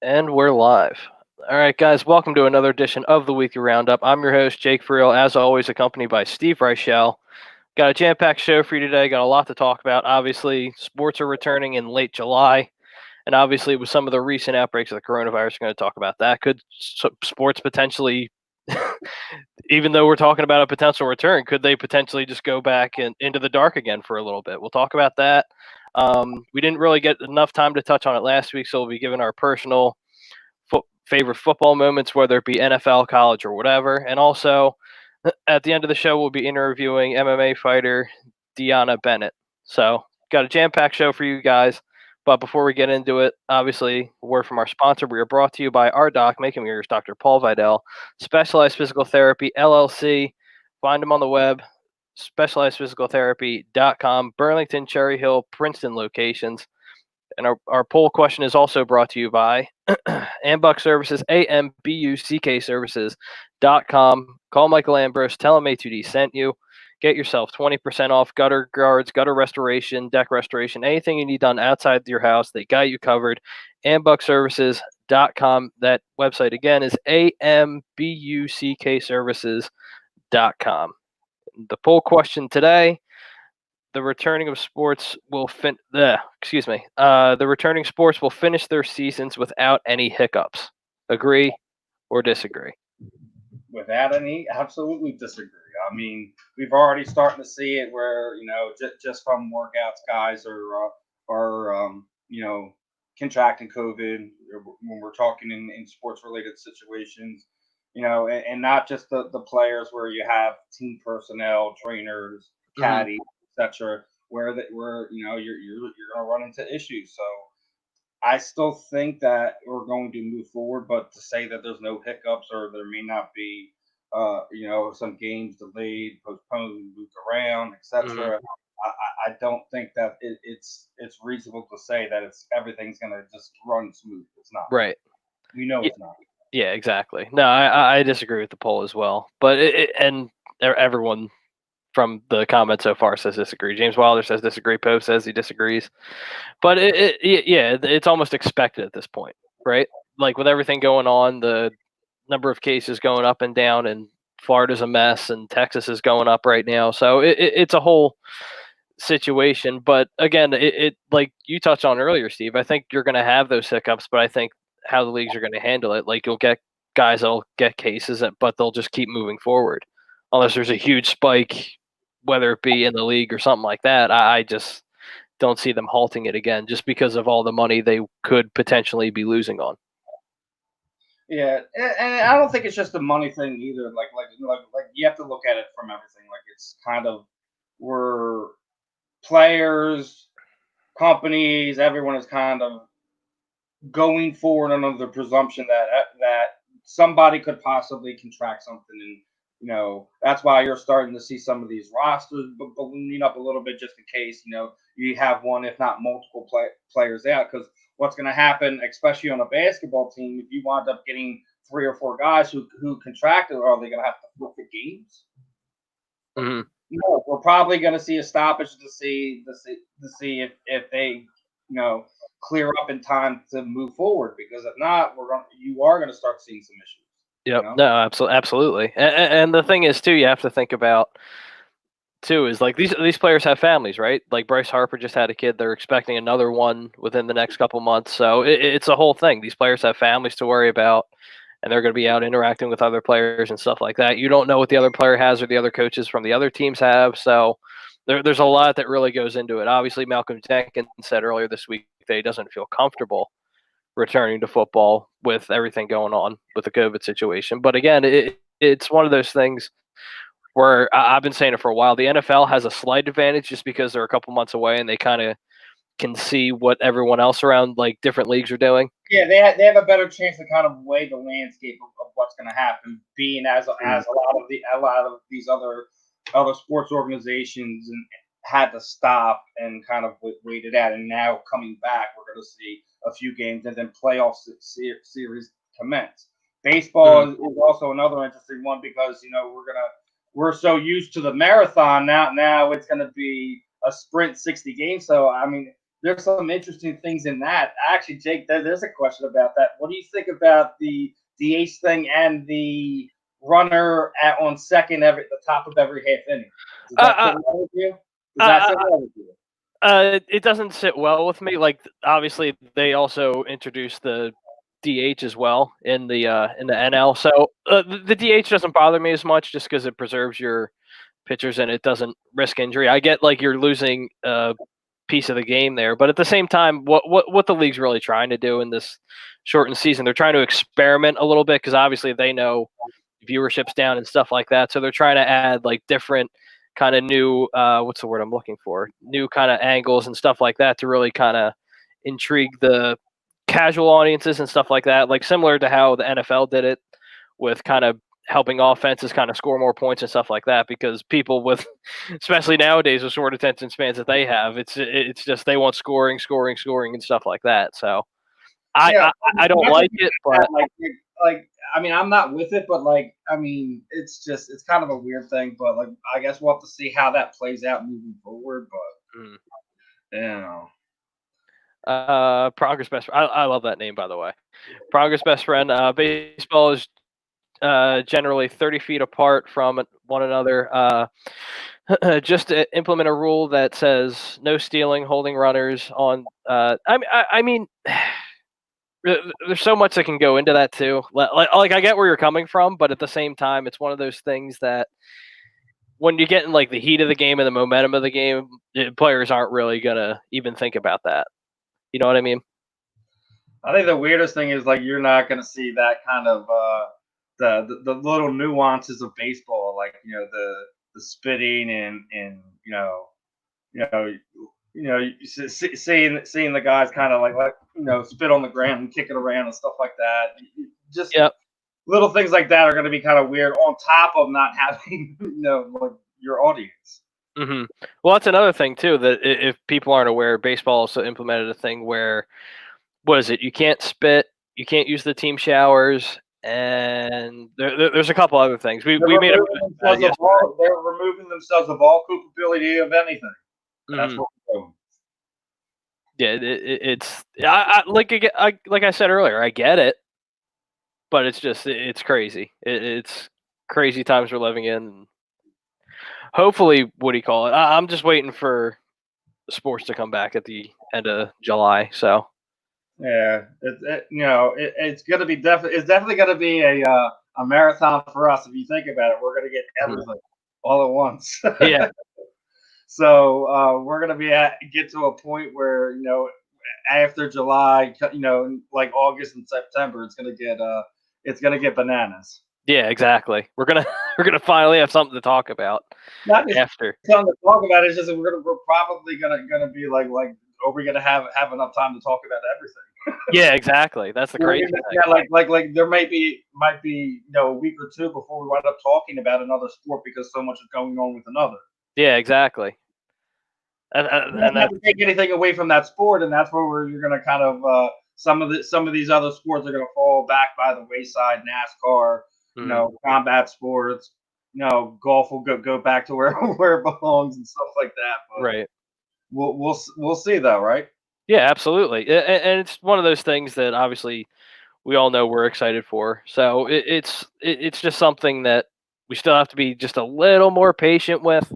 And we're live. All right, guys, welcome to another edition of the Weekly Roundup. I'm your host, Jake Friel, as always, accompanied by Steve Reichel. Got a jam-packed show for you today. Got a lot to talk about. Obviously, sports are returning in late July, and obviously, with some of the recent outbreaks of the coronavirus, we're going to talk about that. Could sports potentially, even though we're talking about a potential return, could they potentially just go back and into the dark again for a little bit? We'll talk about that. We didn't really get enough time to touch on it last week, so we'll be giving our personal favorite football moments, whether it be NFL, college, or whatever. And also, at the end of the show, we'll be interviewing MMA fighter Deanna Bennett. So, got a jam-packed show for you guys. But before we get into it, obviously, a word from our sponsor. We are brought to you by our doc, making yours, Dr. Paul Vidal, Specialized Physical Therapy, LLC. Find them on the web, specializedphysicaltherapy.com, Burlington, Cherry Hill, Princeton locations. And our poll question is also brought to you by Ambuck Services, AMBUCK Services.com. Call Michael Ambrose, tell him A2D sent you. Get yourself 20% off gutter guards, gutter restoration, deck restoration, anything you need done outside your house. They got you covered. AmbuckServices.com. That website again is AMBUCK Services.com. The poll question today: the returning sports will finish their seasons without any hiccups. Agree or disagree? Without any, absolutely disagree. I mean, we've already starting to see it where just from workouts, guys are contracting COVID when we're talking in sports related situations. And not just the players where you have team personnel, trainers, caddies, etc., where you're gonna run into issues. So I still think that we're going to move forward, but to say that there's no hiccups or there may not be, some games delayed, postponed, moved around, etc. I don't think that it's reasonable to say that everything's going to just run smooth. It's not. Right. We know it's not. Yeah, exactly. No, I disagree with the poll as well. But everyone from the comments so far says disagree. James Wilder says disagree. Poe says he disagrees. But it's almost expected at this point, right? Like with everything going on, the number of cases going up and down, and Florida's a mess, and Texas is going up right now. So it's a whole situation. But again, it like you touched on earlier, Steve. I think you're going to have those hiccups, but I think how the leagues are going to handle it, like you'll get guys that'll get cases, but they'll just keep moving forward, unless there's a huge spike, whether it be in the league or something like that. I just don't see them halting it again, just because of all the money they could potentially be losing on. Yeah, and I don't think it's just a money thing either. Like you have to look at it from everything. Like it's kind of we're players, companies, everyone is kind of going forward under the presumption that somebody could possibly contract something, and that's why you're starting to see some of these rosters ballooning up a little bit, just in case you have one, if not multiple players out. Because what's going to happen, especially on a basketball team, if you wind up getting 3 or 4 guys who contracted, are they going to have to forfeit games? Mm-hmm. No, we're probably going to see a stoppage to see if they clear up in time to move forward. Because if not, you are going to start seeing some issues. Yep. No, absolutely. And the thing is, too, you have to think about, too, is like these players have families, right? Like Bryce Harper just had a kid. They're expecting another one within the next couple months. So it's a whole thing. These players have families to worry about, and they're going to be out interacting with other players and stuff like that. You don't know what the other player has or the other coaches from the other teams have. So there's a lot that really goes into it. Obviously, Malcolm Jenkins said earlier this week that he doesn't feel comfortable returning to football with everything going on with the COVID situation. But again, it's one of those things where I've been saying it for a while. The NFL has a slight advantage just because they're a couple months away and they kind of can see what everyone else around like different leagues are doing. Yeah, they have a better chance to kind of weigh the landscape of what's going to happen, being as a lot of these other sports organizations and had to stop and kind of waited out, and now coming back, we're going to see a few games and then playoff series commence. Baseball is also another interesting one because we're so used to the marathon now. Now it's going to be a sprint 60 games. So I mean, there's some interesting things in that. Actually, Jake, there's a question about that. What do you think about the DH thing and the runner on second every the top of every half inning? Does that sit well with you? Does that sit well with you? It doesn't sit well with me. Like, obviously, they also introduced the DH as well in the NL. So the DH doesn't bother me as much just because it preserves your pitchers and it doesn't risk injury. I get like you're losing a piece of the game there, but at the same time, what the league's really trying to do in this shortened season, they're trying to experiment a little bit because obviously they know viewership's down and stuff like that. So they're trying to add like different kind of new what's the word I'm looking for? New kind of angles and stuff like that to really kind of intrigue the casual audiences and stuff like that. Like similar to how the NFL did it with kind of helping offenses kind of score more points and stuff like that because people with especially nowadays with short attention spans that they have, it's just they want scoring and stuff like that. So I don't like it, but like I mean I'm not with it, but like I mean it's kind of a weird thing, but like I guess we'll have to see how that plays out moving forward. But you know. Progress best. I love that name, by the way. Progress best friend. Baseball is generally 30 feet apart from one another. Just to implement a rule that says no stealing, holding runners on. I mean, there's so much that can go into that too. Like I get where you're coming from, but at the same time, it's one of those things that when you get in like the heat of the game and the momentum of the game, players aren't really gonna even think about that. You know what I mean? I think the weirdest thing is like you're not going to see that kind of the little nuances of baseball, like the spitting and seeing the guys kind of like spit on the ground and kick it around and stuff like that. Just little things like that are going to be kind of weird. On top of not having like your audience. Mm-hmm. Well, that's another thing too. That if people aren't aware, baseball also implemented a thing where, what is it? You can't spit, you can't use the team showers, and there's a couple other things. We made they're removing themselves of all culpability of anything. That's what we're doing. Yeah, it's like I said earlier, I get it, but it's crazy. It's crazy times we're living in. Hopefully, what do you call it? I'm just waiting for sports to come back at the end of July. So yeah, it's gonna be it's definitely gonna be a marathon for us. If you think about it, we're gonna get everything all at once. Yeah. So we're gonna get to a point where after July, like August and September, it's gonna get bananas. Yeah, exactly. We're gonna finally have something to talk about. Not just after something to talk about. It's just that we're probably gonna be like, are we gonna have enough time to talk about everything? Yeah, exactly. That's the crazy thing. Yeah, like there might be a week or two before we wind up talking about another sport because so much is going on with another. Yeah, exactly. And not to take anything away from that sport, and that's where you're gonna kind of some of these other sports are gonna fall back by the wayside. NASCAR, combat sports, golf will go back to where it belongs and stuff like that. But right. We'll see though, right? Yeah, absolutely. And it's one of those things that obviously we all know we're excited for. So it's just something that we still have to be just a little more patient with.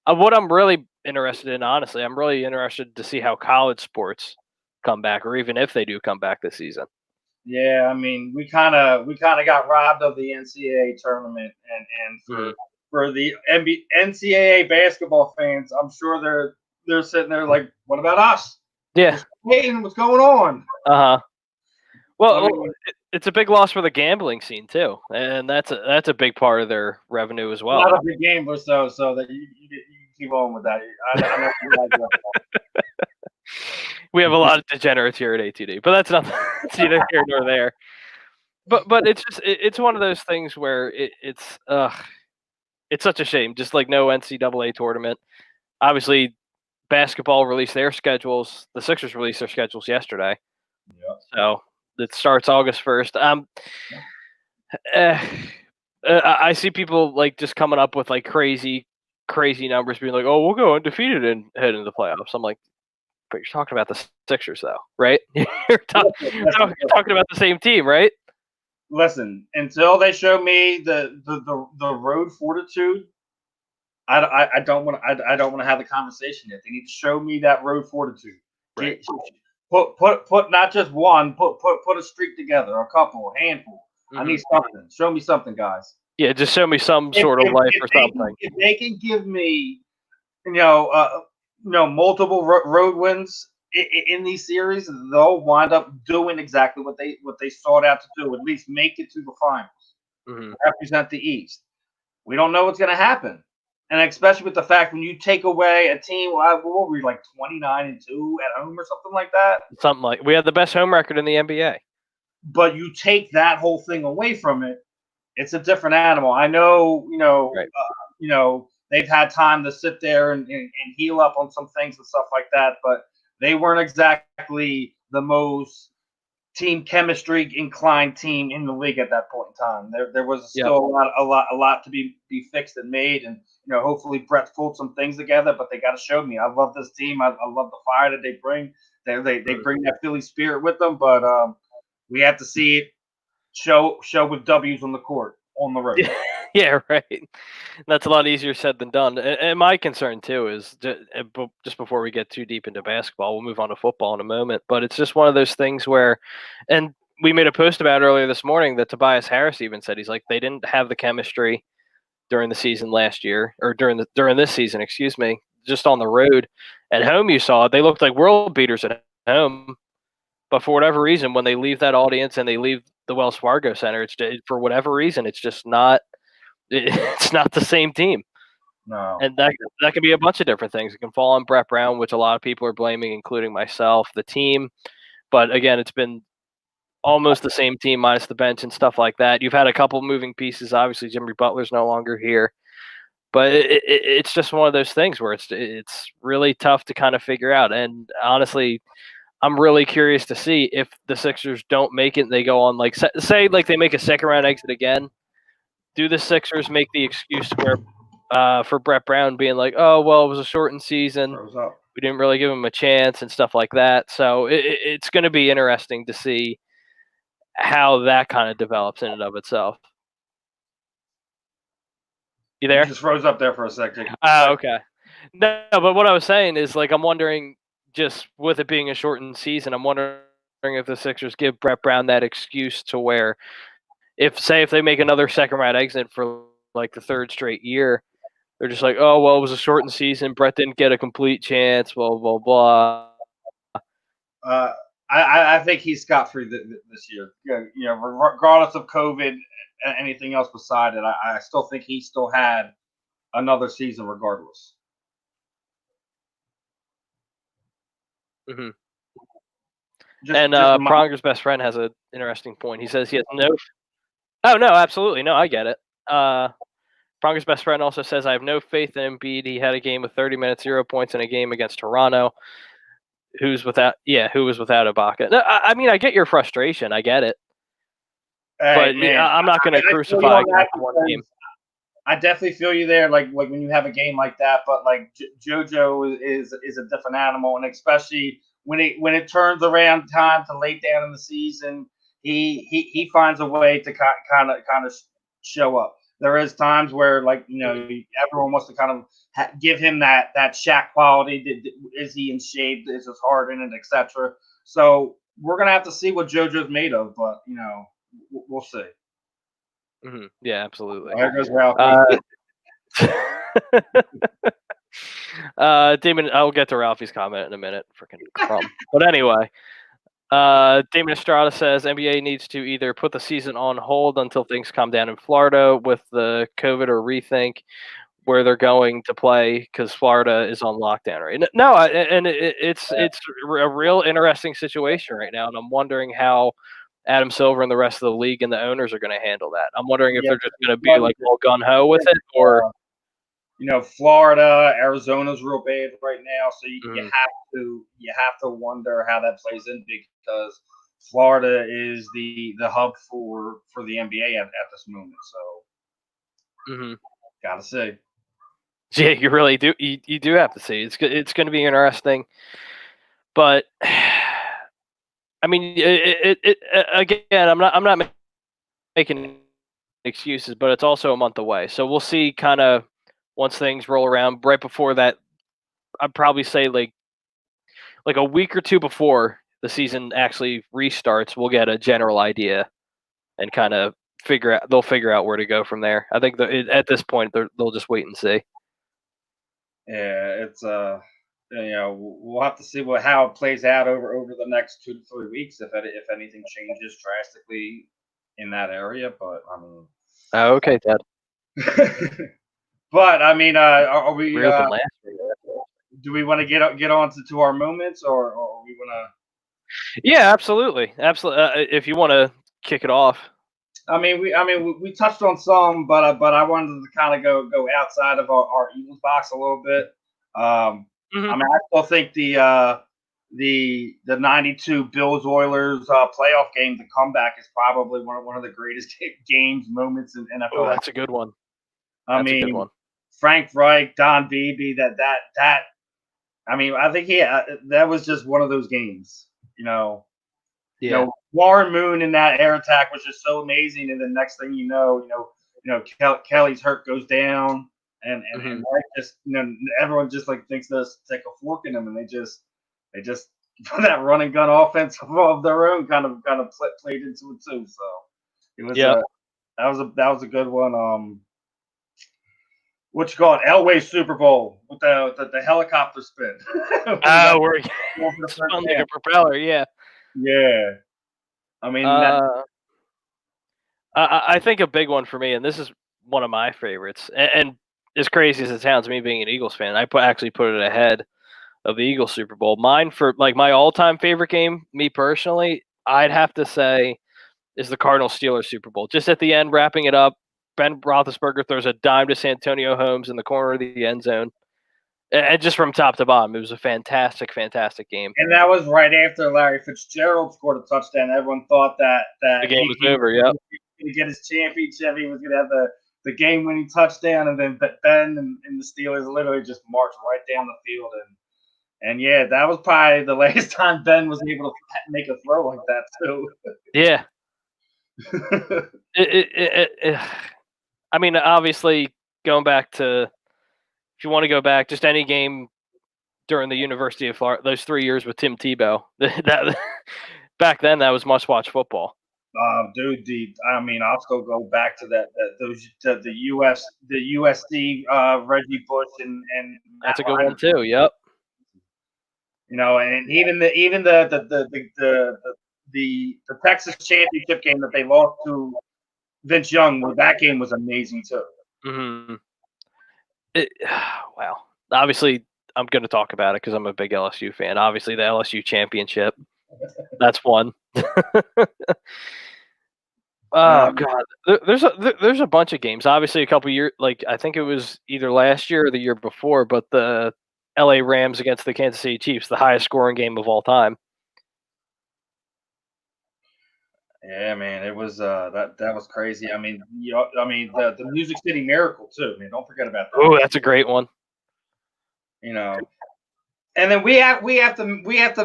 What I'm really interested in, honestly, I'm really interested to see how college sports come back, or even if they do come back this season. Yeah, I mean, we kind of got robbed of the NCAA tournament, and for the NCAA basketball fans, I'm sure they're sitting there like, what about us? Yeah, what's going on? Well, it's a big loss for the gambling scene too, and that's a big part of their revenue as well. Not a big gambler, so that you keep on with that. I know we have a lot of degenerates here at ATD, but that's not neither here nor there. But it's one of those things where it's such a shame. Just like no NCAA tournament. Obviously, basketball released their schedules. The Sixers released their schedules yesterday. Yeah. So it starts August 1st. I see people like just coming up with like crazy numbers, being like, "Oh, we'll go undefeated and head into the playoffs." I'm like, But you're talking about the Sixers, though, right? You're talking about the same team, right? Listen, until they show me the road fortitude, I don't want I don't want to have the conversation yet. They need to show me that road fortitude. Right. Put not just one, put a streak together, a couple, a handful. I need something. Show me something, guys. Yeah, just show me some If, sort of if, life if or they something. if they can give me, multiple road wins in these series, they'll wind up doing exactly what they sought out to do. At least make it to the finals, represent the East. We don't know what's going to happen, and especially with the fact when you take away a team, what were we, like 29-2 at home or something like that? Something like we had the best home record in the NBA. But you take that whole thing away from it, it's a different animal. I know, Right. they've had time to sit there and heal up on some things and stuff like that, but they weren't exactly the most team chemistry inclined team in the league at that point in time. There was Yep. still a lot to be fixed and made, and hopefully Brett pulled some things together. But they got to show me. I love this team. I love the fire that they bring. They bring that Philly spirit with them, but we have to see it show with W's on the court on the road. Yeah, right. That's a lot easier said than done. And my concern too is just before we get too deep into basketball, we'll move on to football in a moment. But it's just one of those things where, and we made a post about earlier this morning that Tobias Harris even said he's like they didn't have the chemistry during the season last year or during this season, excuse me. Just on the road, at home you saw they looked like world beaters at home. But for whatever reason, when they leave that audience and they leave the Wells Fargo Center, for whatever reason, it's just not. It's not the same team, No. and that can be a bunch of different things. It can fall on Brett Brown, which a lot of people are blaming, including myself, the team. But again, it's been almost the same team minus the bench and stuff like that. You've had a couple moving pieces. Obviously, Jimmy Butler's no longer here, but it's just one of those things where it's really tough to kind of figure out. And honestly, I'm really curious to see if the Sixers don't make it and they go on like say like they make a second round exit again. Do the Sixers make the excuse where for Brett Brown being like, "Oh well, it was a shortened season. We didn't really give him a chance and stuff like that." So it's going to be interesting to see how that kind of develops in and of itself. You You there? just froze up there for a second. Okay. No, but what I was saying is like I'm wondering, just with it being a shortened season, I'm wondering if the Sixers give Brett Brown that excuse to where if they make another second round exit for like the third straight year, they're just like, oh well, it was a shortened season. Brett didn't get a complete chance. Blah blah blah. Uh, I think he's scot free this year. Regardless of COVID and anything else beside it, I still think he still had another season regardless. Mm-hmm. Just Pronger's best friend has an interesting point. He says he has no. Oh no, absolutely no. I get it. Pronger's best friend also says I have no faith in Embiid. He had a game with 30 minutes, 0 points in a game against Toronto. Who was without Ibaka. No, I mean, I get your frustration. I get it. Hey, but man, I'm not going to crucify one game. I definitely feel you there. Like when you have a game like that, but like JoJo is a different animal, and especially when it turns around time to late down in the season, he finds a way to kind of show up. There is times where everyone wants to kind of give him that Shaq quality. Is he in shape? Is his heart in it, etc. So we're gonna have to see what JoJo's made of, but we'll see. Mm-hmm. Yeah, absolutely. There goes Ralphie. Damon, I'll get to Ralphie's comment in a minute. Freaking crumb. But anyway, Damon Estrada says NBA needs to either put the season on hold until things calm down in Florida with the COVID or rethink where they're going to play because Florida is on lockdown right now. And it's a real interesting situation right now, and I'm wondering how Adam Silver and the rest of the league and the owners are going to handle that. I'm wondering if they're just going to be like all gun ho with it, or Florida, Arizona's real bad right now, so you have to wonder how that plays in because Florida is the hub for the NBA at this moment. So gotta see. Yeah, you really do. You do have to see. It's going to be interesting. But I mean, again, I'm not making excuses, but it's also a month away, so we'll see. Kind of once things roll around, right before that, I'd probably say like a week or two before the season actually restarts, we'll get a general idea and kind of they'll figure out where to go from there. I think at this point they'll just wait and see. Yeah, it's we'll have to see how it plays out over the next 2 to 3 weeks if anything changes drastically in that area. But I mean, Oh, okay, Ted. but I mean, are we? Reopened last week. Do we want to get on to our moments, or we want to? Yeah, absolutely, absolutely. If you want to kick it off. We touched on some, but I wanted to kind of go outside of our Eagles box a little bit. Mhm. I still think the '92 Bills Oilers playoff game, the comeback, is probably one of the greatest games moments in Oh, NFL. that's a good one. I That's a good mean, one. Frank Reich, Don Beebe, that. I mean, I think that was just one of those games. Yeah. Warren Moon in that air attack was just so amazing, and the next thing Kelly's hurt goes down, and Mhm. Mike just everyone just like thinks to take a fork in them, and they just put that running gun offense of their own kind of played into it too. So it was Yep. that was a good one. What you call it? Elway Super Bowl with the helicopter spin. We got Oh, we're going for the first spun like down. a propeller. Yeah. Yeah, I mean that. Uh, I think a big one for me, and this is one of my favorites, and as crazy as it sounds, me being an Eagles fan, actually put it ahead of the Eagles Super Bowl. Mine for like my all-time favorite game, me personally, I'd have to say is the Cardinals Steelers Super Bowl. Just at the end, wrapping it up, Ben Roethlisberger throws a dime to Santonio Holmes in the corner of the end zone, and just from top to bottom, it was a fantastic, fantastic game. And that was right after Larry Fitzgerald scored a touchdown. Everyone thought The that game was he over. was Yep. going to get his championship. He was going to have the game winning touchdown, and then Ben and the Steelers literally just marched right down the field. And yeah, that was probably the last time Ben was able to make a throw like that too. Yeah. I mean, obviously, going back to if you want to go back, just any game during the University of Florida, those 3 years with Tim Tebow, that back then that was must-watch football. Dude, I'll still go back to the USC Reggie Bush and Matt That's a good one Ryan. too. Yep. And even the Texas championship game that they lost to Vince Young, that game was amazing too. Hmm. Wow. Obviously, I'm going to talk about it because I'm a big LSU fan. Obviously, the LSU championship. That's one. Oh Um, God, there's a bunch of games. Obviously, a couple years, like I think it was either last year or the year before, but the LA Rams against the Kansas City Chiefs, the highest scoring game of all time. yeah, man, it was that was crazy. The Music City Miracle too. Man, don't forget about that. Oh, that's a great one. You know, and then we have to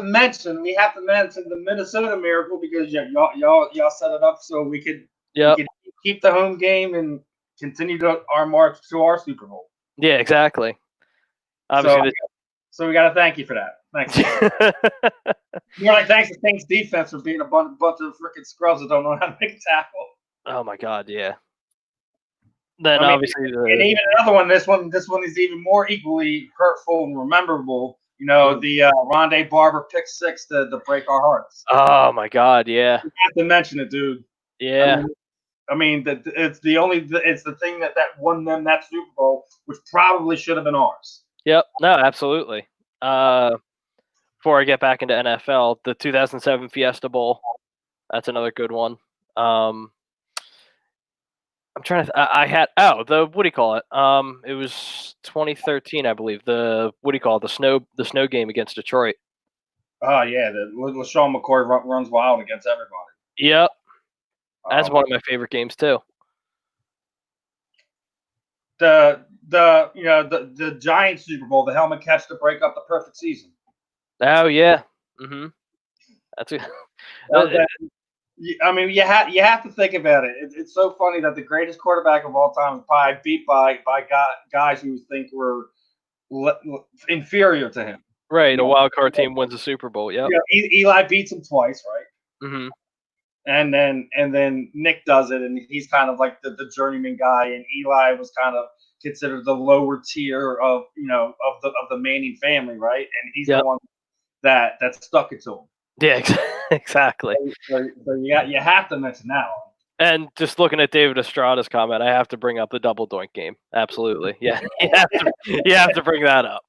mention the Minnesota Miracle because y'all set it up so we Yep. could keep the home game and continue our march to our Super Bowl. Yeah, exactly. So Obviously, so we got to thank you for that. Thanks. More like thanks to Saints defense for being a bunch of freaking scrubs that don't know how to make a tackle. oh my God, yeah. Then I mean, obviously and the even another one. This one is even more equally hurtful and memorable. The Rondé Barber pick six to break our hearts. oh my God, yeah, You have to mention it, dude. I yeah, mean, it's the thing that won them that Super Bowl, which probably should have been ours. yep. No, absolutely. Uh, Before I get back into NFL, the 2007 Fiesta Bowl. That's another good one. I'm trying to. I had the what do you call it? It was 2013, I believe. The what do you call it? The snow game against Detroit. Oh yeah, the LaShawn McCoy runs wild against everybody. Yep, that's Um, one of my favorite games too. the Giants Super Bowl, the helmet catch to break up the perfect season. Oh yeah, Mm-hmm. That's a, I mean, you have to think about it. It's so funny that the greatest quarterback of all time is probably beat by guys who think were inferior to him. right. You A know, wild card team wins the Super Bowl. Yep. Eli beats him twice, right? Mm-hmm. And then Nick does it, and he's kind of like the journeyman guy, and Eli was kind of considered the lower tier of the Manning family, right? And he's the Yep. one that stuck it to him. Yeah. Exactly. So you have to mention that one. And just looking at David Estrada's comment, I have to bring up the double doink game. Absolutely. Yeah. You have to bring that up.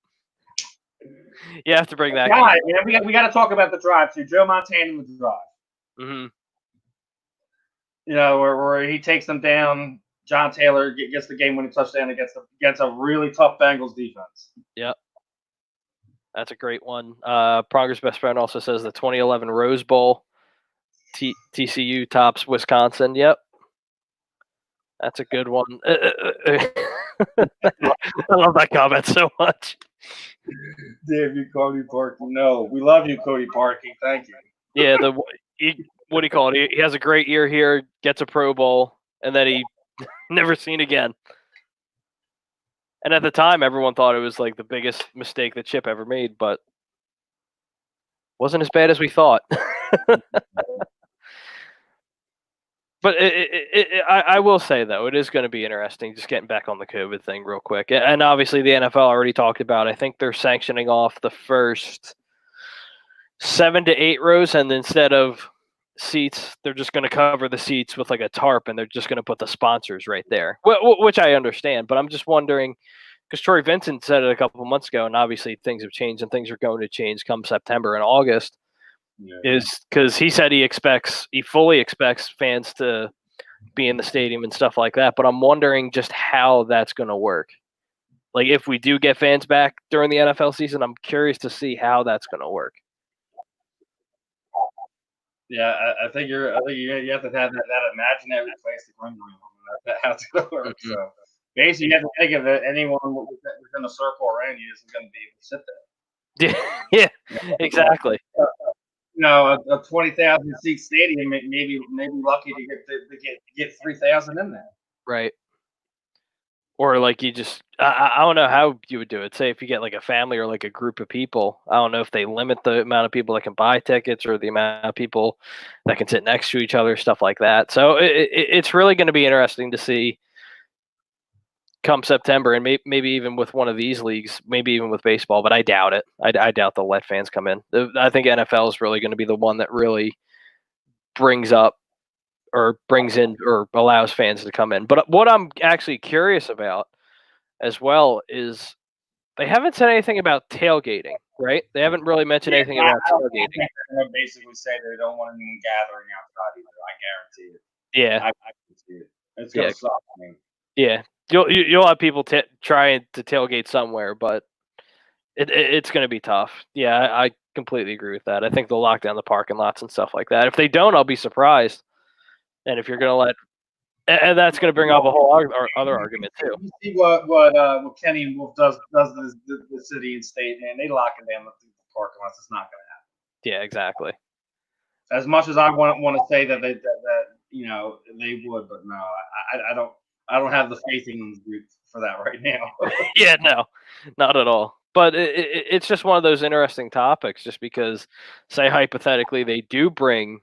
You have to bring that Drive, game. man. We got to talk about the drive too. Joe Montana with the drive. Mm-hmm. Where he takes them down. John Taylor gets the game-winning touchdown against a really tough Bengals defense. Yep. That's a great one. Pronger's best friend also says the 2011 Rose Bowl, TCU tops Wisconsin. Yep. That's a good one. I love that comment so much. Damn you, Cody Parkey. No, we love you, Cody Parkey. Thank you. Yeah, what do you call it? He has a great year here, gets a Pro Bowl, and then he never seen again. And at the time, everyone thought it was like the biggest mistake that Chip ever made, but wasn't as bad as we thought. But I will say, though, it is going to be interesting just getting back on the COVID thing real quick. And obviously, the NFL already talked about it. I think they're sanctioning off the first 7 to 8 rows, and instead of seats, they're just going to cover the seats with like a tarp, and they're just going to put the sponsors right there, which I understand. But I'm just wondering, because Troy Vincent said it a couple of months ago, and obviously things have changed, and things are going to change come September and August. Is because he said he fully expects fans to be in the stadium and stuff like that. But I'm wondering just how that's going to work. Like if we do get fans back during the NFL season, I'm curious to see how that's going to work. Yeah, I think you have to have that imaginary plastic ring around them. That's how it's going to work. Mm-hmm. So basically, you have to think of it. Anyone within a circle around you isn't going to be able to sit there. Yeah, exactly. A 20,000 seat stadium, maybe lucky to get 3,000 in there. Right. Or like you just, I don't know how you would do it. Say if you get like a family or like a group of people, I don't know if they limit the amount of people that can buy tickets or the amount of people that can sit next to each other, stuff like that. So it's really going to be interesting to see come September, and maybe even with one of these leagues, maybe even with baseball, but I doubt it. I doubt they'll let fans come in. I think NFL is really going to be the one that really brings up or brings in or allows fans to come in. But what I'm actually curious about as well is they haven't said anything about tailgating, right? They haven't really mentioned anything about tailgating. They're going to basically say they don't want anyone gathering outside either. I guarantee it. Yeah, I can see it. It's going to suck. I mean. Yeah. You'll have people trying to tailgate somewhere, but it's going to be tough. Yeah, I completely agree with that. I think they'll lock down the parking lots and stuff like that. If they don't, I'll be surprised. And if you're going to let, and that's going to bring up a whole other argument too. You see what Kenny and Wolf does to the city and state, man. They lock down the parking lots. It's not going to happen. Yeah, exactly. As much as I want to say that they would, but no, I don't have the faith in them for that right now. Yeah, no, not at all. But it's just one of those interesting topics, just because, say hypothetically, they do bring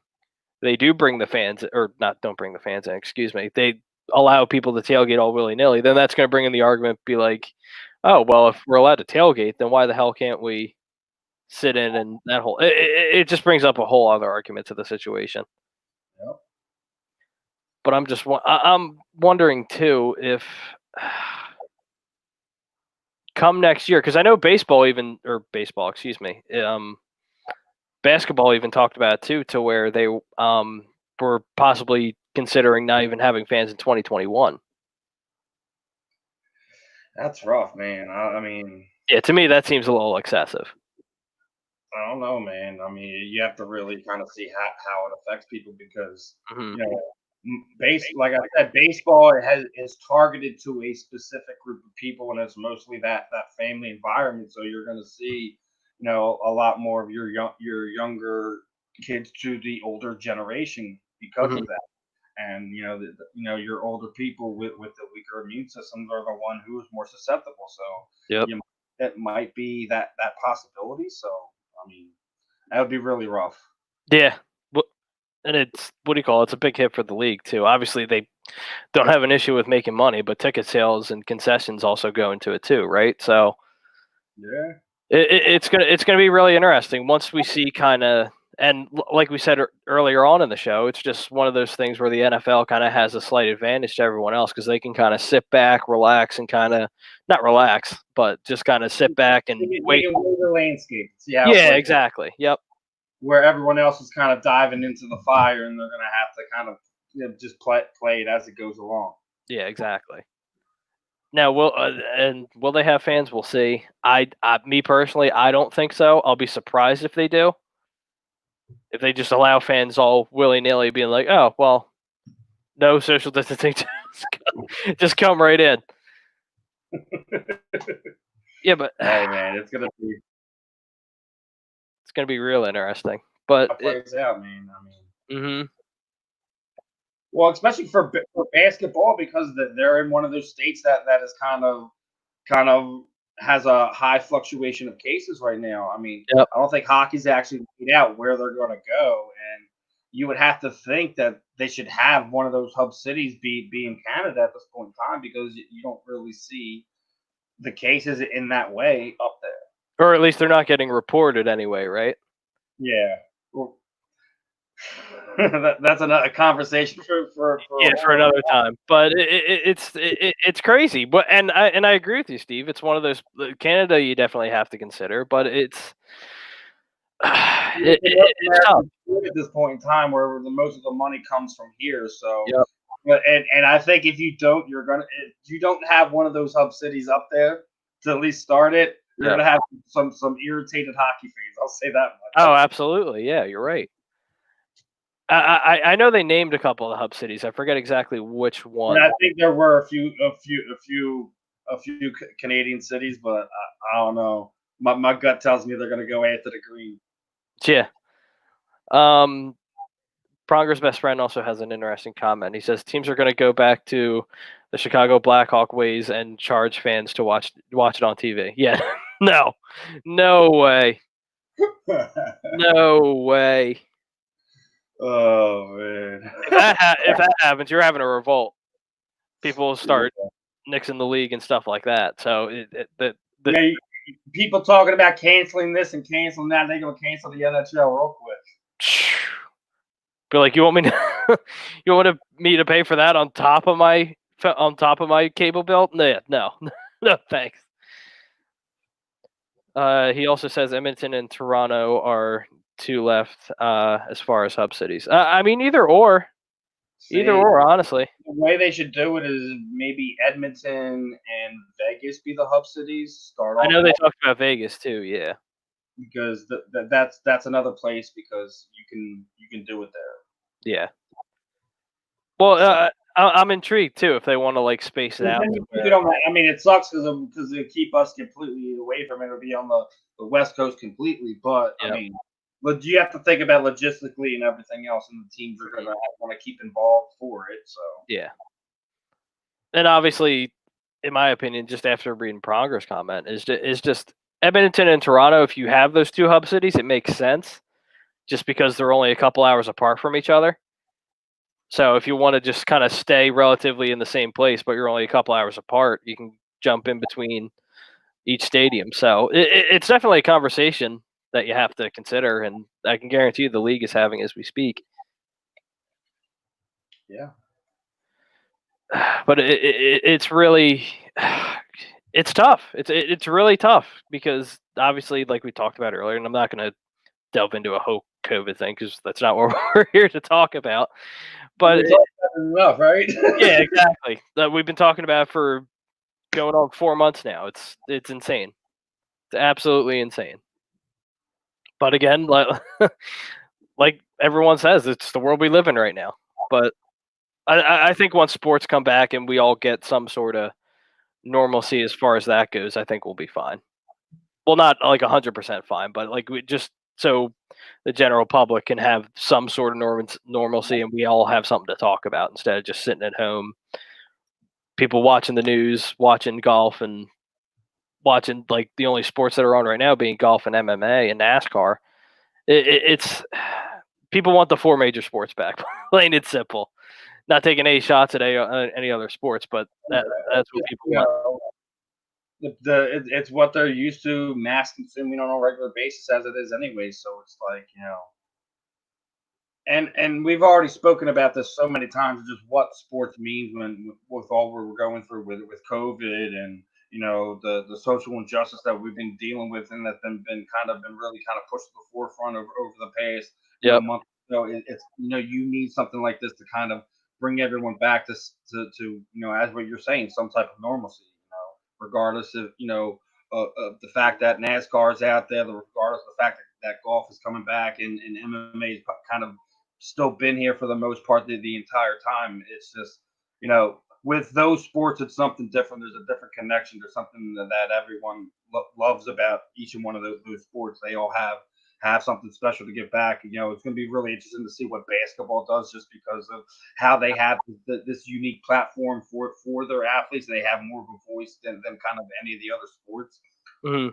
the fans, or not, don't bring the fans in, excuse me. They allow people to tailgate all willy-nilly, then that's going to bring in the argument, be like, oh, well, if we're allowed to tailgate, then why the hell can't we sit in and that whole, it just brings up a whole other argument to the situation. Yep. But I'm wondering too if come next year, because I know basketball even talked about it too, to where they were possibly considering not even having fans in 2021. That's rough, man. I mean, yeah, to me that seems a little excessive. I don't know, man. I mean, you have to really kind of see how it affects people because like I said, baseball is targeted to a specific group of people, and it's mostly that family environment. So you're going to see a lot more of your younger kids to the older generation because Mhm. of that. And your older people with the weaker immune systems are the one who is more susceptible. So Yep. you it might be that possibility. So I mean, that would be really rough. Yeah. And it's what do you call it? It's a big hit for the league too. Obviously, they don't have an issue with making money, but ticket sales and concessions also go into it too, right? So Yeah. it's gonna be really interesting once we see kind of and like we said earlier on in the show, it's just one of those things where the NFL kind of has a slight advantage to everyone else because they can kind of sit back, relax, and kind of not relax, but just kind of sit back and They wait. can weigh the landscape, see how it Yeah, plays, exactly. Yep. where everyone else is kind of diving into the fire, and they're gonna have to kind of just play it as it goes along. Yeah, exactly. Now, will they have fans? We'll see. Me personally, I don't think so. I'll be surprised if they do. If they just allow fans all willy nilly being like, oh well, no social distancing, just come right in. Yeah, but Hey man, it's gonna be real interesting. But it plays out, man. I mean, mhm, well, especially for basketball because they're in one of those states that is kind of has a high fluctuation of cases right now. I mean, yep. I don't think hockey's actually laid out where they're going to go, and you would have to think that they should have one of those hub cities be in Canada at this point in time because you don't really see the cases in that way up there. Or at least they're not getting reported anyway, right? Yeah. Well, that's another conversation for a Yeah, for whole other another time. But it's crazy. But and I agree with you, Steve. It's one of those Canada you definitely have to consider, but it's it's a North it's tough. American sport at this point in time where the most of the money comes from here. So, Yep. and I think if you don't, if you don't have one of those hub cities up there to at least start it, you're Yep. gonna have some irritated hockey fans. I'll say that much. Oh, absolutely. Yeah, you're right. I know they named a couple of the hub cities. I forget exactly which And one. I think there were a few Canadian cities, but I don't know. My gut tells me they're gonna go after the green. Yeah. Um, Pronger's best friend also has an interesting comment. He says teams are going to go back to the Chicago Blackhawk ways and charge fans to watch it on TV. Yeah, no, no way, no way. Oh man. If that happens, you're having a revolt. People will start Yeah. nixing the league and stuff like that. So the Yeah, people talking about canceling this and canceling that. They're gonna cancel the NHL real quick. be like, you want me to, you want me to pay for that on top of my cable bill? No, no, no, thanks. He also says Edmonton and Toronto are two left as far as hub cities. I mean, either See, or, honestly. the way they should do it is maybe Edmonton and Vegas be the hub cities. Start I off know they one talked about Vegas too. Yeah, because that's another place because you can do it there. yeah. Well, So I'm intrigued too if they want to like space it and out then to you keep where. it on that. I mean, it sucks because they keep us completely away from it. It'll be on the West Coast completely. But I Yeah, mean, but you have to think about logistically and everything else, and the teams are gonna want to keep involved for it. So yeah. And obviously, in my opinion, just after reading Pronger's comment, is just Edmonton and Toronto. If you have those two hub cities, it makes sense just because they're only a couple hours apart from each other. So if you want to just kind of stay relatively in the same place, but you're only a couple hours apart, you can jump in between each stadium. So it's definitely a conversation that you have to consider, and I can guarantee you the league is having as we speak. yeah. But it's really it's tough. It's really tough because obviously, like we talked about earlier, and I'm not going to delve into a whole COVID thing because that's not what we're here to talk about. But It's all enough, right? yeah, exactly. That we've been talking about for going on 4 months now. It's insane. It's absolutely insane. But again, like everyone says, it's the world we live in right now. But I think once sports come back and we all get some sort of normalcy as far as that goes, I think we'll be fine. well, not like 100% fine, but like we just so the general public can have some sort of normalcy, and we all have something to talk about instead of just sitting at home. People watching the news, watching golf, and watching like the only sports that are on right now being golf and MMA and NASCAR. It's people want the four major sports back, plain and simple. Not taking any shots at any other sports, but that's what people You want. know, it's what they're used to mass consuming on a regular basis as it is anyway. So it's like, and we've already spoken about this so many times, just what sports means when with all we're going through with COVID and the social injustice that we've been dealing with and that's been really kind of pushed to the forefront over the past Yep. month. It's you need something like this to kind of bring everyone back to as what you're saying, some type of normalcy. Regardless of of the fact that NASCAR is out there, regardless of the fact that golf is coming back and MMA is kind of still been here for the most part the entire time. It's just with those sports, it's something different. There's a different connection. There's something that everyone loves about each and one of those sports. They all have something special to give back. It's going to be really interesting to see what basketball does, just because of how they have this unique platform for their athletes. They have more of a voice than kind of any of the other sports. Mhm.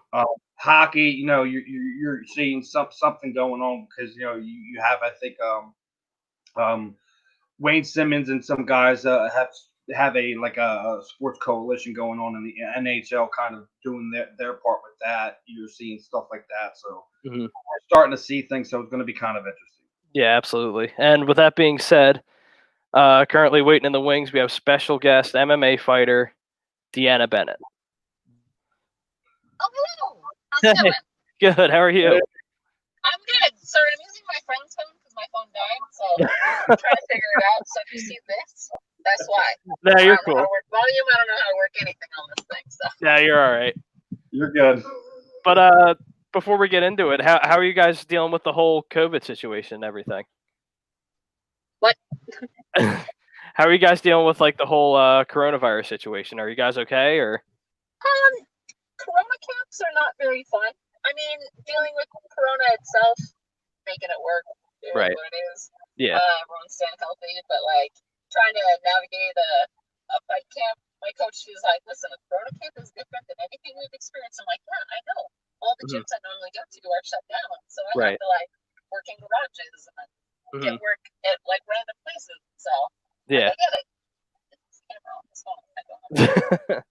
Hockey, you're seeing something going on because you have, I think, Wayne Simmons and some guys have a sports coalition going on in the NHL, kind of doing their part with that. You're seeing stuff like that, so Mhm. we're starting to see things. So it's going to be kind of interesting. Yeah, absolutely. And with that being said, currently waiting in the wings, we have special guest MMA fighter Deanna Bennett. Oh, hello. How's it going? Good. How are you? I'm good. Sorry, I'm using my friend's phone because my phone died, so I'm trying to figure it out. So if you see this, that's why. No, I you're don't know how cool. to work volume. I don't know how to work anything on this thing. So Yeah, you're all right. You're good. But before we get into it, how are you guys dealing with the whole COVID situation and everything? what? How are you guys dealing with like the whole coronavirus situation? Are you guys okay or? Corona camps are not very fun. I mean, dealing with Corona itself, making it work, it is Right. what it is. Yeah. Everyone's staying healthy, but like trying to navigate a fight camp. My coach was like, "Listen, a Corona camp is different than anything we've experienced." I'm like, "Yeah, I know. All the gyms I normally go to are shut down, so I Right. have to like work in garages and get work at like random places." So Yeah. I get it. It's camera on this phone. I don't know.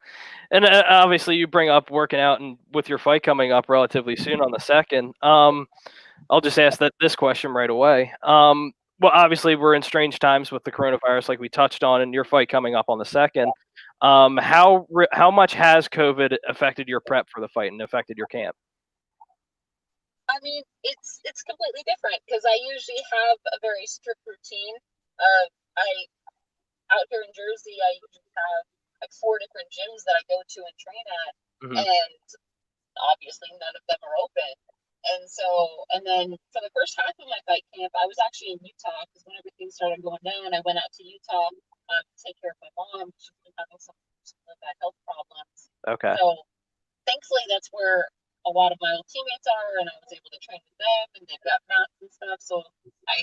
And obviously, you bring up working out, and with your fight coming up relatively soon on the 2nd, I'll just ask this question right away. Well, obviously, we're in strange times with the coronavirus, like we touched on, and your fight coming up on the 2nd. How much has COVID affected your prep for the fight and affected your camp? I mean, it's completely different because I usually have a very strict routine. I out here in Jersey, I usually have like 4 different gyms that I go to and train at, and obviously none of them are open. And then for the first half of my fight camp, I was actually in Utah because when everything started going down, I went out to Utah to take care of my mom. She's been having some bad health problems. Okay. So thankfully, that's where a lot of my old teammates are, and I was able to train with them, and they've got masks and stuff. So I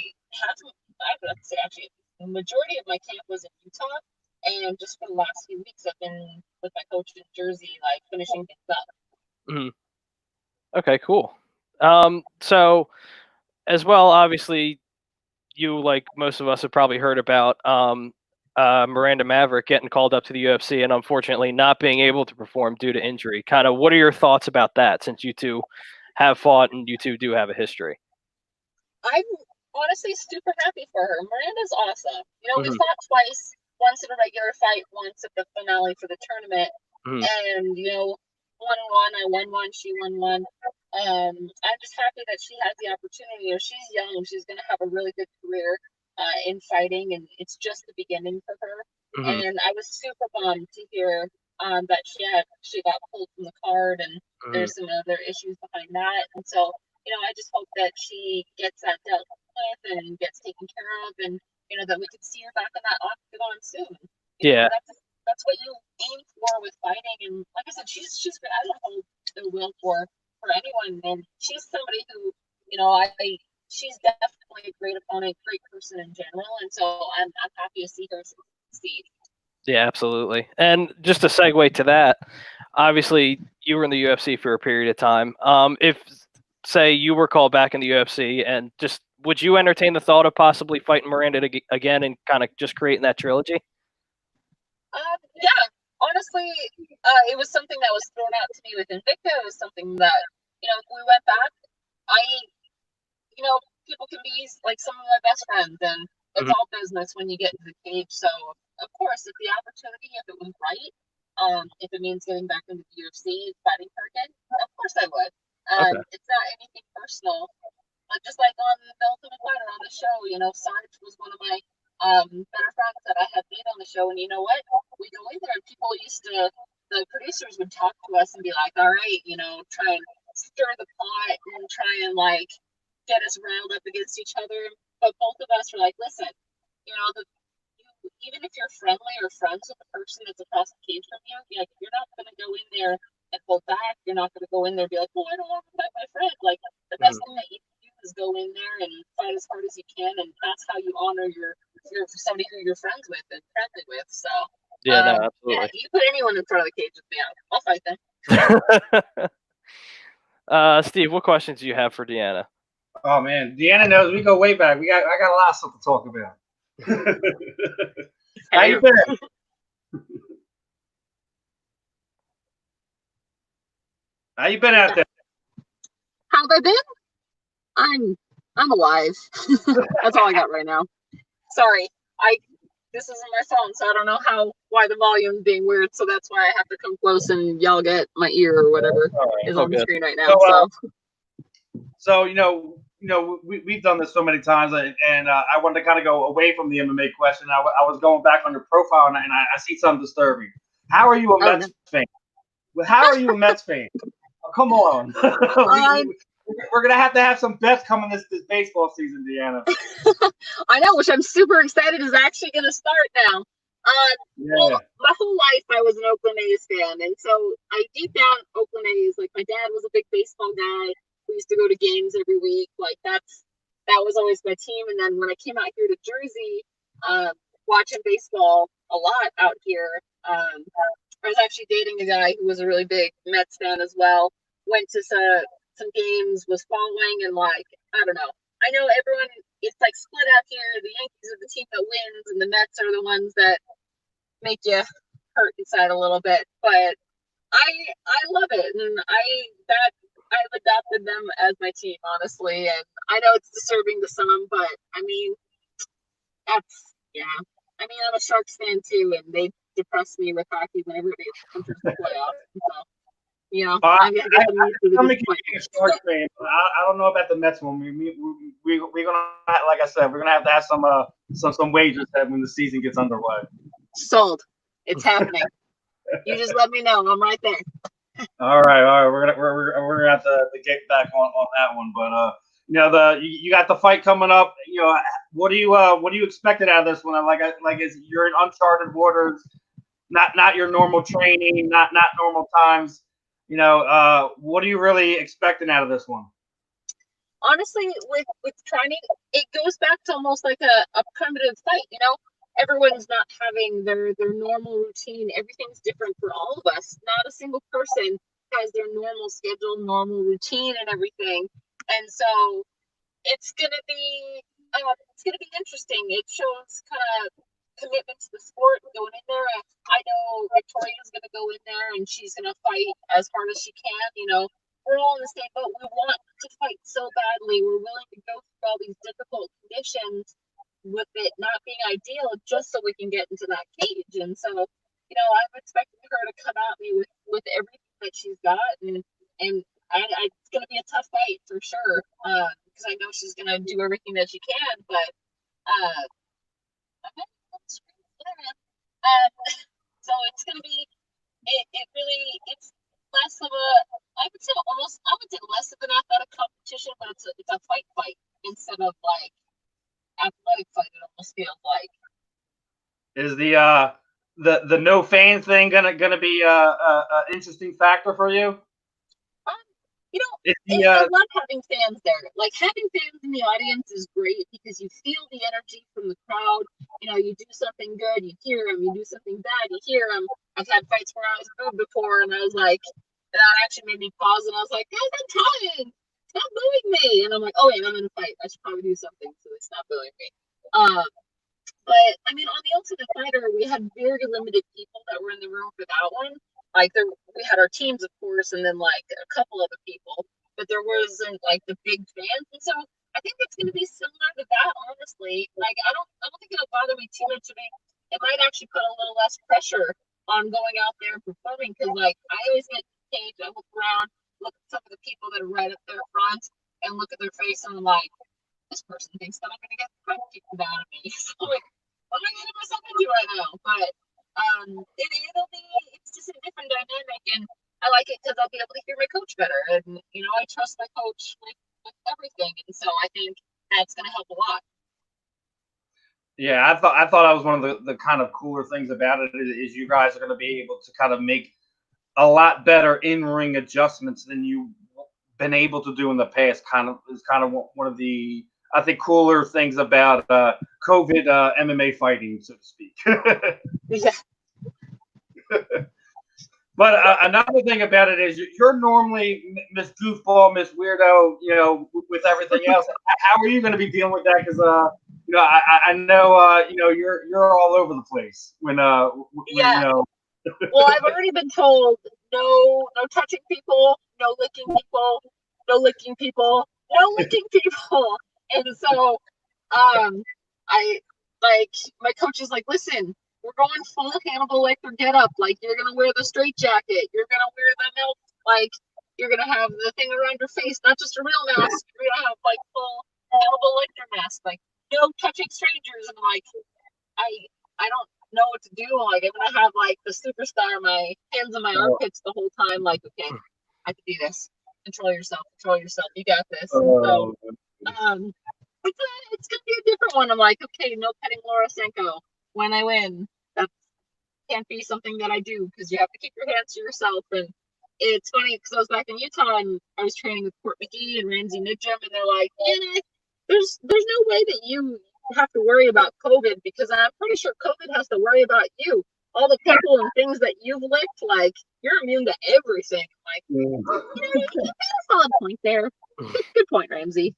would have to say actually, the majority of my camp was in Utah, and just for the last few weeks, I've been with my coach in Jersey, like finishing things up. Okay, cool. So as well, obviously, you like most of us have probably heard about Miranda Maverick getting called up to the UFC and unfortunately not being able to perform due to injury. Kind of, what are your thoughts about that? Since you two have fought and you two do have a history. I'm honestly super happy for her. Miranda's awesome. We fought twice. Once in a regular fight, once at the finale for the tournament. And 1-1, I won one, she won one. I'm just happy that she has the opportunity. She's young, she's going to have a really good career in fighting, and it's just the beginning for her. And I was super bummed to hear that she got pulled from the card, and there's some other issues behind that. And so, I just hope that she gets that dealt with and gets taken care of, and that we could see her back in that octagon soon. That's what you aim for with fighting, and like I said, she's good. I don't hold ill will for for anyone. And she's somebody who, she's definitely a great opponent, great person in general. And so I'm happy to see her succeed. Yeah, absolutely. And just a segue to that, obviously you were in the UFC for a period of time. If say you were called back in the UFC, and just would you entertain the thought of possibly fighting Miranda again and kind of just creating that trilogy? Yeah, honestly, it was something that was thrown out to me with Invicta. It was something that, if we went back, people can be like some of my best friends, and it's all business when you get into the cage. So, of course, if the opportunity, if it was right, if it means getting back into the UFC, fighting her again, of course I would. Okay. It's not anything personal. Just like on the Ultimate Fighter on the show, Sarge was one of my better friends that I had made on the show, and you know what? We go in there, and people the producers would talk to us and be like, all right, try and stir the pot and try and like get us riled up against each other. But both of us were like, listen, even if you're friendly or friends with the person that's across the cage from you, you're not going to go in there and pull back. You're not going to go in there and be like, I don't want to fight my friend. Like, the best thing that you can do is go in there and fight as hard as you can, and that's how you honor your somebody who you're friends with and friendly with. So yeah, no, absolutely. Yeah, you put anyone in front of the cage with me, I'll fight them. Steve, what questions do you have for Deanna? Oh man, Deanna knows we go way back. I got a lot of stuff to talk about. How you been? How you been out there? How have I been? I'm alive. That's all I got right now. Sorry, this isn't my phone, so I don't know why the volume's being weird. So that's why I have to come close and yell at my ear or whatever is on the screen right now. So we've done this so many times, and I wanted to kind of go away from the MMA question. I was going back on your profile, and I see something disturbing. How are you a Mets fan? How are you a Mets fan? Oh, come on. We're going to have some bets coming this baseball season, Deanna. I know, which I'm super excited is actually going to start now. Well, my whole life I was an Oakland A's fan, and so I deep down Oakland A's. Like, my dad was a big baseball guy. We used to go to games every week. Like, that was always my team. And then when I came out here to Jersey, watching baseball a lot out here, I was actually dating a guy who was a really big Mets fan as well. Went to some games, was following, and like, I don't know. I know everyone, it's like split out here. The Yankees are the team that wins, and the Mets are the ones that make you hurt inside a little bit. But I love it, and I've adopted them as my team, honestly. And I know it's disturbing to some, but I mean, I'm a Sharks fan too, and they depress me with hockey when everybody enters the playoffs. So, I'm gonna get them used to the disappointment. Sharks fan. I don't know about the Mets one. We're gonna, like I said, we're gonna have some wagers when the season gets underway. Sold. It's happening. You just let me know. I'm right there. All right. We're gonna have to get back on that one. But you got the fight coming up. What do you expected out of this one? You're in uncharted waters, not your normal training, not normal times. What are you really expecting out of this one? Honestly, with training, it goes back to almost like a primitive fight. Everyone's not having their normal routine. Everything's different for all of us. Not a single person has their normal schedule, normal routine, and everything. And so it's gonna be interesting. It shows kind of commitment to the sport going in there. I know Victoria's gonna go in there and she's gonna fight as hard as she can. We're all in the same boat. We want to fight so badly. We're willing to go through all these difficult conditions with it not being ideal just so we can get into that cage. And so, I'm expecting her to come at me with everything that she's got, and it's going to be a tough fight for sure, because I know she's going to do everything that she can, but so it's going to be it's less of a, I would say less of an athletic competition, but it's a fight instead of like athletic fight. It almost feels like. Is the no fan thing gonna be a interesting factor for you? I love having fans there. Like, having fans in the audience is great because you feel the energy from the crowd. You know, you do something good, you hear them. You do something bad, you hear them. I've had fights where I was booed before, and I was like, that actually made me pause, and I was like, guys, I'm trying. Stop booing me. And I'm like, oh, wait, I'm in a fight. I should probably do something so they stop booing me. But, I mean, on the Ultimate Fighter, we had very limited people that were in the room for that one. Like, we had our teams, of course, and then, like, a couple other people. But there wasn't, like, the big fans. And so I think it's going to be similar to that, honestly. Like, I don't think it'll bother me too much. It might actually put a little less pressure on going out there and performing. Because, like, I always get to the stage, I look around, look at some of the people that are right up there front, and look at their face, and I'm like, this person thinks that I'm going to get the crap kicked out of me. So, like, what am I getting myself into right now? But it's just a different dynamic, and I like it because I'll be able to hear my coach better, and you know, I trust my coach with everything, and so I think that's going to help a lot. Yeah, I thought that was one of the kind of cooler things about it is you guys are going to be able to kind of make a lot better in-ring adjustments than you've been able to do in the past. Kind of one of the, I think, cooler things about COVID MMA fighting, so to speak. Yeah. But another thing about it is you're normally Miss Goofball, Miss Weirdo, you know, with everything else. How are you going to be dealing with that? Because you know, I know you know you're all over the place when yeah. you know. Well, I've already been told no touching people, no licking people, no licking people, no licking people, and so I like my coach is like, listen, we're going full Hannibal Lecter get up. Like, you're gonna wear the straight jacket, you're gonna wear the melt, like you're gonna have the thing around your face, not just a real mask. You're gonna have like full Hannibal Lecter mask, like no touching strangers. And like, I don't know what to do. Like, I'm gonna have like the superstar, my hands in my armpits the whole time. Like, okay, I can do this. Control yourself. You got this. So, it's gonna be a different one. I'm like, okay, no petting Laura Senko when I win. That can't be something that I do because you have to keep your hands to yourself. And it's funny because I was back in Utah and I was training with Court McGee and Ramsey Nijum, and they're like, yeah, there's no way that you have to worry about COVID because I'm pretty sure COVID has to worry about you. All the people and things that you've licked, like, you're immune to everything. Like, you know, you got a solid point there. Good point, Ramsey.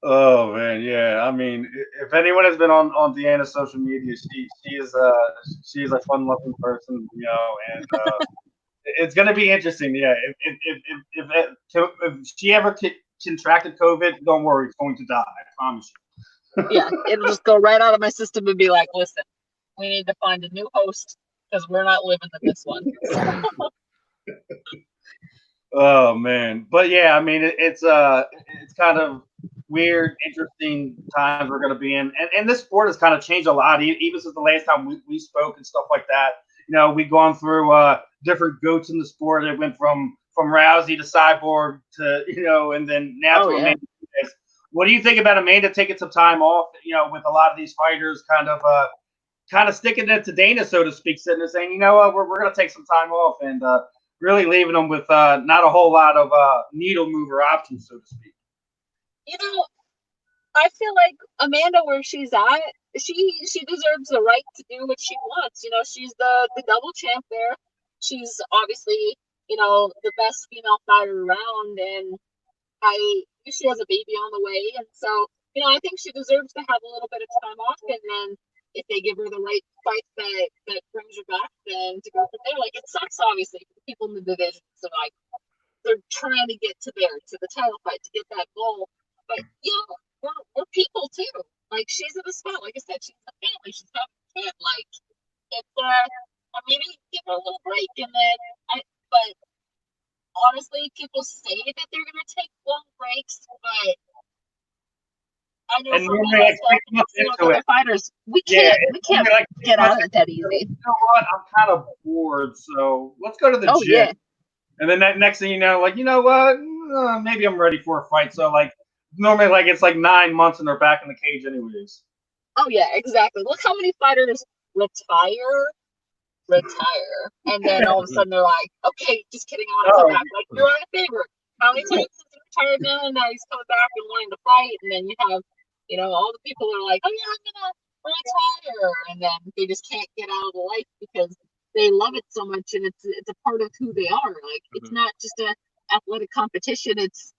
Oh man, yeah. I mean, if anyone has been on Deanna's social media, she is a fun-loving person, you know, and it's gonna be interesting. Yeah, if she ever contracted COVID, don't worry, it's going to die. I promise you. Yeah, it'll just go right out of my system and be like, listen, we need to find a new host because we're not living in this one. Oh man, but yeah, I mean, it's kind of weird, interesting times we're going to be in, and this sport has kind of changed a lot, even since the last time we spoke and stuff like that. You know, we've gone through different goats in the sport. It went from Rousey to Cyborg to, you know, and then now to Amanda. What do you think about Amanda taking some time off? You know, with a lot of these fighters kind of sticking it to Dana, so to speak, sitting there saying, you know what, we're going to take some time off and really leaving them with not a whole lot of needle mover options, so to speak. You know, I feel like Amanda, where she's at, she deserves the right to do what she wants. You know, she's the double champ there. She's obviously, you know, the best female fighter around, and she has a baby on the way, and so, you know, I think she deserves to have a little bit of time off, and then if they give her the right fight that brings her back, then to go from there. Like, it sucks, obviously, for the people in the division. So, like, they're trying to get to the title fight, to get that goal. But, you know, we're people, too. Like, she's in a spot. Like I said, she's a family. She's having a kid. Like, it's, maybe give her a little break. And then, but honestly, people say that they're going to take long breaks, but I know for me, myself, other fighters, we can't get out of it that easy. You know what? I'm kind of bored, so let's go to the gym. Yeah. And then next thing you know, like, you know what? Maybe I'm ready for a fight. So, like, normally, like, it's like 9 months and they're back in the cage anyways. Oh, yeah, exactly. Look how many fighters retire retire. And then all of a sudden they're like, okay, just kidding, I want to come back. Like, you're on a favorite. How many times has he retired now? And now he's coming back and wanting to fight. And then you have, all the people are like, oh yeah, I'm gonna retire, and then they just can't get out of the life because they love it so much, and it's a part of who they are. Like, it's not just a athletic competition. It's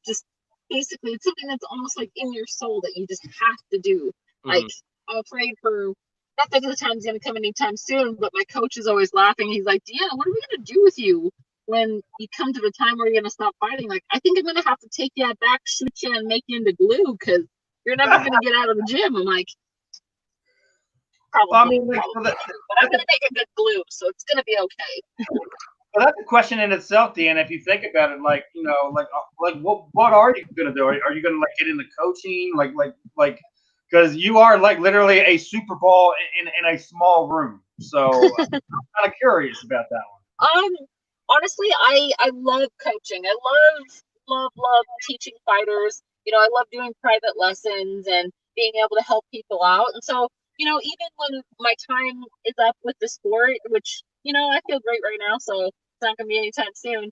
just basically it's something that's almost like in your soul that you just have to do. Like, I'm afraid for not that the time's gonna come anytime soon, but my coach is always laughing. He's like, Deanna, what are we gonna do with you when you come to the time where you're gonna stop fighting? Like, I think I'm gonna have to take you back, shoot you, and make you into glue because you're never gonna get out of the gym. I'm like, probably, but I'm gonna make a good glue, so it's gonna be okay. Well, that's a question in itself, Deanna. If you think about it, like what are you gonna do? Are you gonna like get into coaching, like because you are like literally a Super Bowl in a small room. So I'm kind of curious about that one. Honestly, I love coaching. I love teaching fighters. I love doing private lessons and being able to help people out. And so, even when my time is up with the sport, which, I feel great right now, so it's not going to be anytime soon.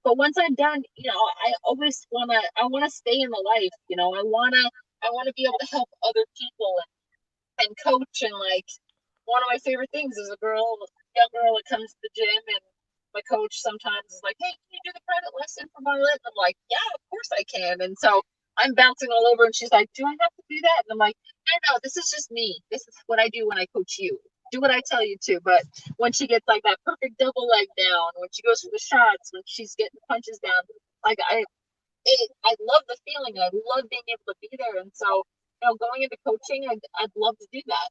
But once I'm done, I always I want to stay in the life. I want to be able to help other people and coach. And like, one of my favorite things is a young girl that comes to the gym, and my coach sometimes is like, hey, can you do the private lesson for Violet? And I'm like, yeah, of course I can. And so I'm bouncing all over, and she's like, do I have to do that? And I'm like, no, this is just me. This is what I do when I coach you. Do what I tell you to. But when she gets like that perfect double leg down, when she goes for the shots, when she's getting punches down, like I love the feeling. I love being able to be there. And so, going into coaching, I'd love to do that.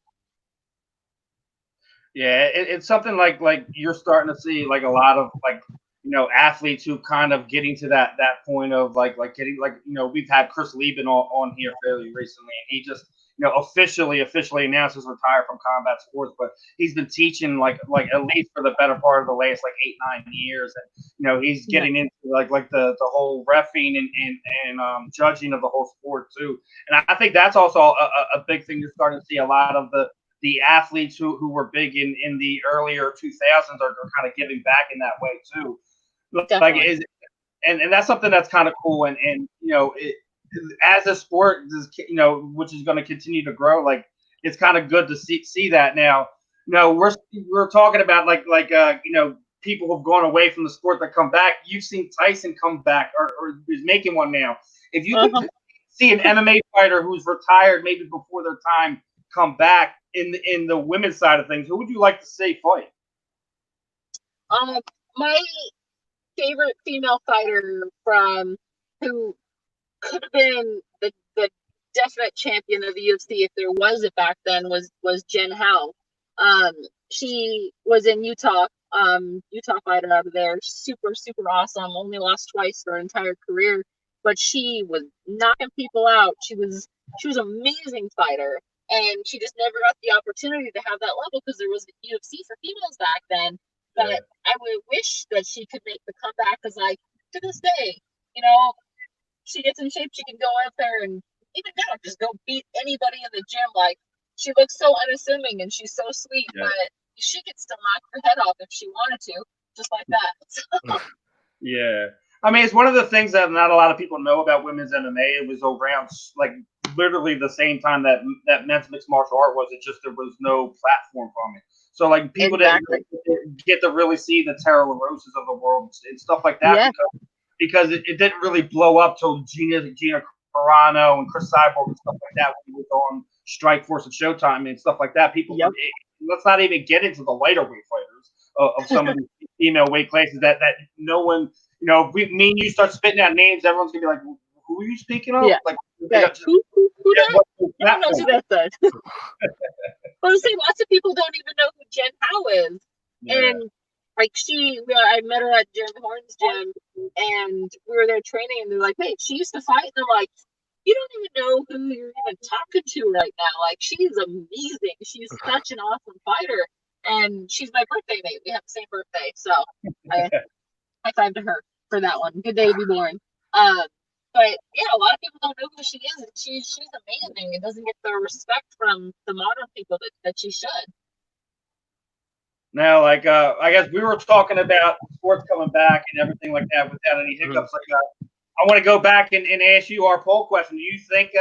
Yeah, it's something like you're starting to see like a lot of like athletes who kind of getting to that point of like getting like we've had Chris Lieben on here fairly recently, and he just officially announced his retire from combat sports, but he's been teaching like at least for the better part of the last like 8-9 years, and he's getting into like the whole reffing and judging of the whole sport too, and I think that's also a big thing. You're starting to see a lot of the athletes who were big in the earlier 2000s are kind of giving back in that way too. Definitely. And that's something that's kind of cool. And as a sport, which is going to continue to grow, like it's kind of good to see that now. We're talking about people who've gone away from the sport that come back. You've seen Tyson come back or is making one now. If you could see an MMA fighter who's retired maybe before their time come back in the women's side of things, who would you like to see fight? My favorite female fighter who could have been the definite champion of the UFC if there was it back then was Jen Hao. She was in Utah fighter out of there, super awesome. Only lost twice her entire career, but she was knocking people out. She was an amazing fighter, and she just never got the opportunity to have that level because there was the UFC for females back then. But I would wish that she could make the comeback because, like, to this day, she gets in shape, she can go out there and even now just go beat anybody in the gym. Like, she looks so unassuming and she's so sweet, but she could still knock her head off if she wanted to, just like that. Yeah. I mean, it's one of the things that not a lot of people know about women's MMA. It was around like literally the same time that men's mixed martial art was. It just there was no platform from it. So like people didn't get to really see the Tara LaRoses of the world and stuff like that because it didn't really blow up till Gina Carano and Chris Cyborg and stuff like that when he was on Strikeforce and Showtime and stuff like that. People, let's not even get into the lighter weight fighters of some of these female weight classes that no one, if me and you start spitting out names, everyone's gonna be like, who are you speaking of? Yeah. Like, who that? Everyone knows who that said. Well, I say lots of people don't even know who Jen Hao is, and like I met her at Jeremy Horn's gym, and we were there training, and they're like, "Hey, she used to fight," and I'm like, "You don't even know who you're even talking to right now. Like, she's amazing. She's such an awesome fighter, and she's my birthday mate. We have the same birthday, so I high five to her for that one. Good day to be born." But yeah, a lot of people don't know who she is, and she's amazing and doesn't get the respect from the modern people that she should. Now, like, I guess we were talking about sports coming back and everything like that without any hiccups. Like, I want to go back and ask you our poll question. Do you think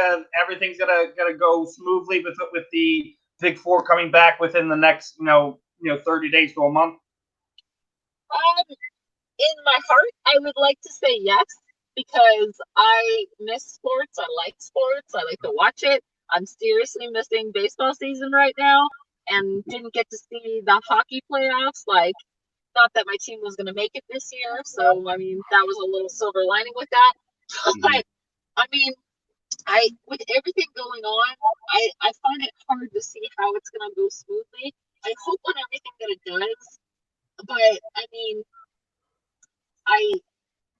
everything's gonna go smoothly with the Big Four coming back within the next 30 days to a month? In my heart, I would like to say yes, because I miss sports. I like sports. I like to watch it. I'm seriously missing baseball season right now, and didn't get to see the hockey playoffs. Like, not that my team was going to make it this year, so I mean that was a little silver lining with that. But I mean, with everything going on, I find it hard to see how it's going to go smoothly. I hope on everything that it does, but I mean,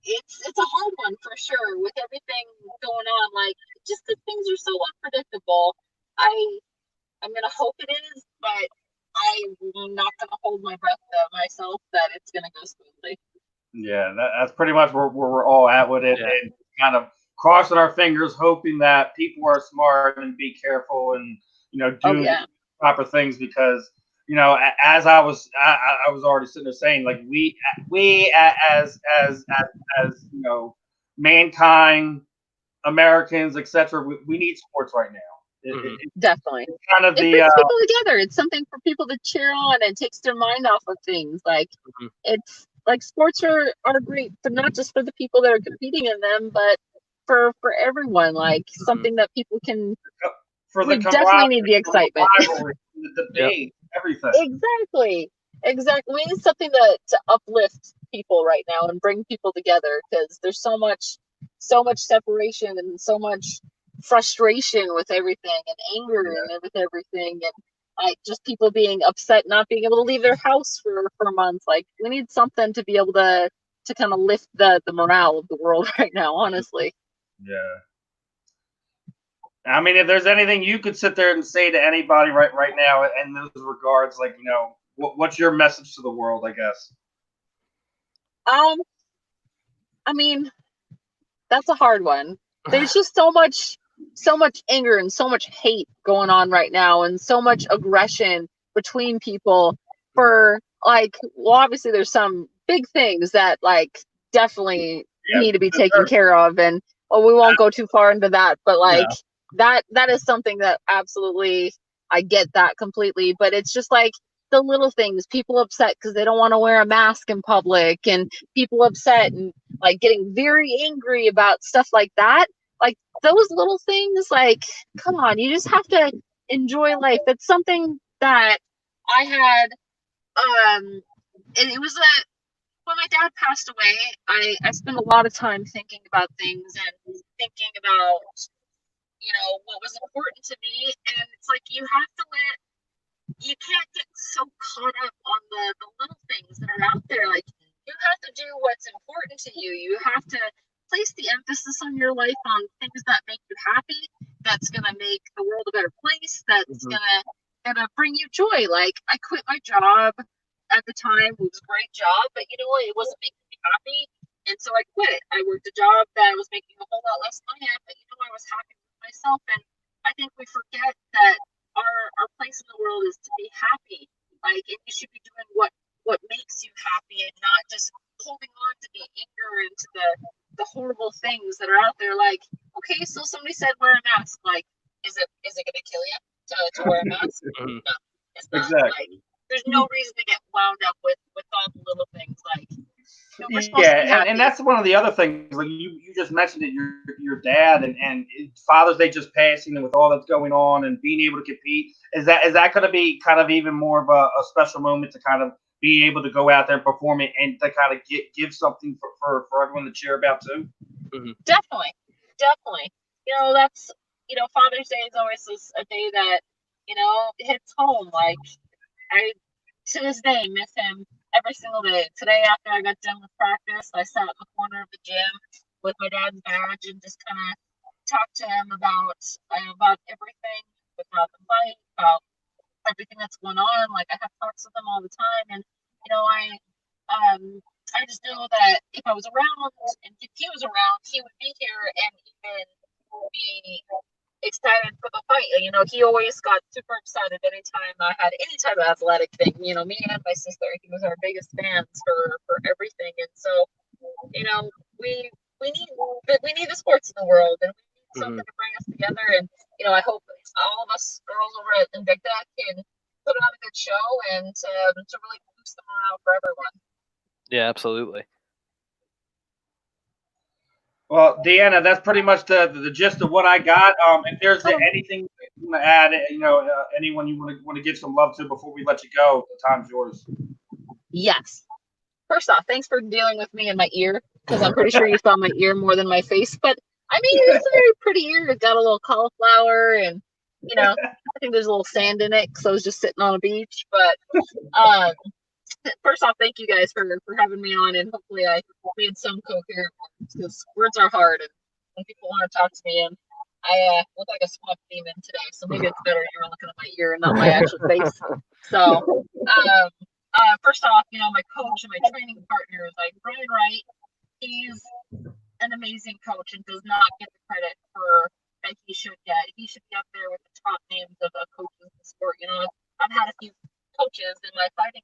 it's a hard one for sure with everything going on. Like, just because things are so unpredictable, I'm gonna hope it is, but I'm not gonna hold my breath myself that it's gonna go smoothly. Yeah, that's pretty much where we're all at with it, and kind of crossing our fingers, hoping that people are smart and be careful and do proper things, because as I was already sitting there saying, like, we as mankind, Americans, etc. We need sports right now. Definitely, it's kind of it brings people together. It's something for people to cheer on and takes their mind off of things. Like, it's like sports are great, but not just for the people that are competing in them, but for everyone. Like, something that people can. We definitely need the excitement, the debate, everything. Exactly. We need something to uplift people right now and bring people together, because there's so much separation and so much frustration with everything, and anger and with everything, and like just people being upset, not being able to leave their house for months. Like, we need something to be able to kind of lift the morale of the world right now, honestly. Yeah. I mean, if there's anything you could sit there and say to anybody right now in those regards, like, what's your message to the world, I guess? I mean, that's a hard one. There's just so much anger and so much hate going on right now, and so much aggression between people for, like, well, obviously there's some big things that, like, definitely need to be taken care of, and we won't go too far into that, but like that is something that absolutely, I get that completely. But it's just like the little things, people upset because they don't want to wear a mask in public, and people upset and like getting very angry about stuff like that. Like, those little things, like, come on, you just have to enjoy life. It's something that I had, it was when my dad passed away, I spent a lot of time thinking about things and thinking about, what was important to me. And it's like, you can't get so caught up on the little things that are out there. Like, you have to do what's important to you. You have to place the emphasis on your life on things that make you happy, that's going to make the world a better place, that's gonna bring you joy. Like, I quit my job at the time. It was a great job, but it wasn't making me happy. And so I quit it. I worked a job that was making a whole lot less money at, but I was happy with myself. And I think we forget that our place in the world is to be happy. Like, and you should be doing what makes you happy, and not just holding on to the anger and to the horrible things that are out there. Like, okay, so somebody said wear a mask. Like, is it gonna kill you to wear a mask? No, it's not. Exactly. Like, there's no reason to get wound up with all the little things. Like, we're supposed to be happy. And that's one of the other things. Like, you just mentioned it, your dad and Father's Day just passing, and with all that's going on and being able to compete, is that going to be kind of even more of a special moment to kind of be able to go out there and perform it, and to kind of give something for everyone to cheer about too? Definitely. That's Father's Day is always a day that hits home. Like, I to this day miss him every single day. Today, after I got done with practice, I sat in the corner of the gym with my dad's badge and just kind of talked to him about everything, about the fight, about everything that's going on. Like, I have talks with him all the time, and I just know that if I was around and if he was around, he would be here and even be excited for the fight. You know, he always got super excited anytime I had any type of athletic thing. You know, me and my sister, he was our biggest fans for everything. And so, you know, we need the sports in the world, and we need something to bring us together. And you know, I hope all of us girls over at Invicta can put on a good show and to really boost the morale for everyone. Yeah, absolutely. Well, Deanna, that's pretty much the gist of what I got. If there's anything you want to add, you know, anyone you want to give some love to before we let you go, the time's yours. Yes. First off, thanks for dealing with me in my ear, because I'm pretty sure you saw my ear more than my face. But I mean, it's a very pretty ear. It's got a little cauliflower, and you know, I think there's a little sand in it because I was just sitting on a beach. But first off, thank you guys for having me on, and hopefully I made some coherent words, because words are hard, and when people want to talk to me, and I look like a swamp demon today, so maybe it's better you were looking at my ear and not my actual face. So, first off, you know, my coach and my training partner is like Brian Wright. He's an amazing coach and does not get the credit for that he should get. He should be up there with the top names of coaches in the sport. You know, I've had a few coaches in my fighting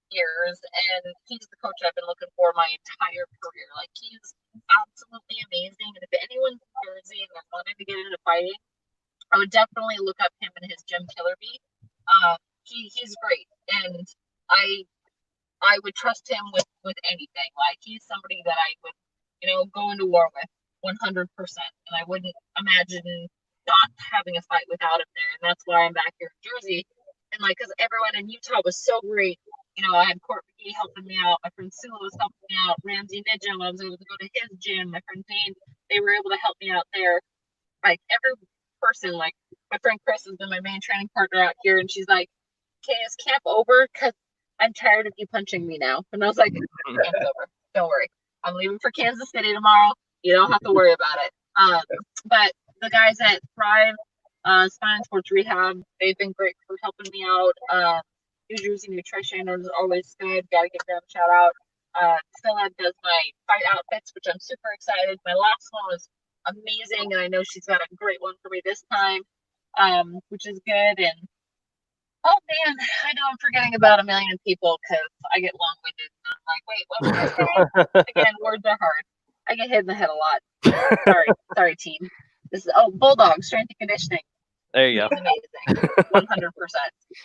years, and he's the coach I've been looking for my entire career. Like, he's absolutely amazing, and if anyone's in Jersey and they're wanting to get into fighting, I would definitely look up him and his Jim Killerby. He's great, and I would trust him with anything. Like, he's somebody that I would, you know, go into war with 100%, and I wouldn't imagine not having a fight without him there. And that's why I'm back here in Jersey. And like, because everyone in Utah was so great. You know, I had Court McGee helping me out. My friend Sula was helping me out. Ramsey Nijum, I was able to go to his gym. My friend Dane, they were able to help me out there. Like, every person, like my friend Chris has been my main training partner out here, and she's like, "Okay, is camp over? Because I'm tired of you punching me now." And I was like, "Camp's over. Don't worry. I'm leaving for Kansas City tomorrow. You don't have to worry about it." But the guys at Thrive Spine and Sports Rehab, they've been great for helping me out. New Jersey Nutrition is always good. Gotta give them a shout out. Stella does my fight outfits, which I'm super excited. My last one was amazing, and I know she's got a great one for me this time, which is good. And oh man, I know I'm forgetting about a million people because I get long-winded and I'm like, wait, what was I saying? Again, words are hard. I get hit in the head a lot. Sorry, team. This is Bulldog Strength and Conditioning. There you go. He's amazing, 100%.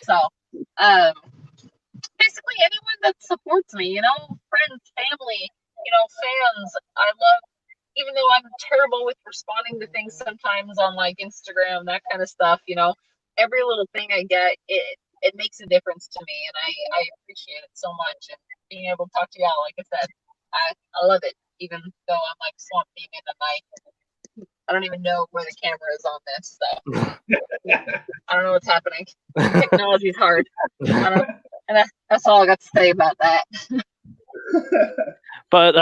So, basically anyone that supports me, you know, friends, family, you know, fans. I love, even though I'm terrible with responding to things sometimes on like Instagram, that kind of stuff, you know, every little thing I get, it makes a difference to me, and I appreciate it so much. And being able to talk to y'all, like I said, I love it, even though I'm like swamp demon and I don't even know where the camera is on this, so I don't know what's happening. Technology's hard. And that's all I got to say about that. But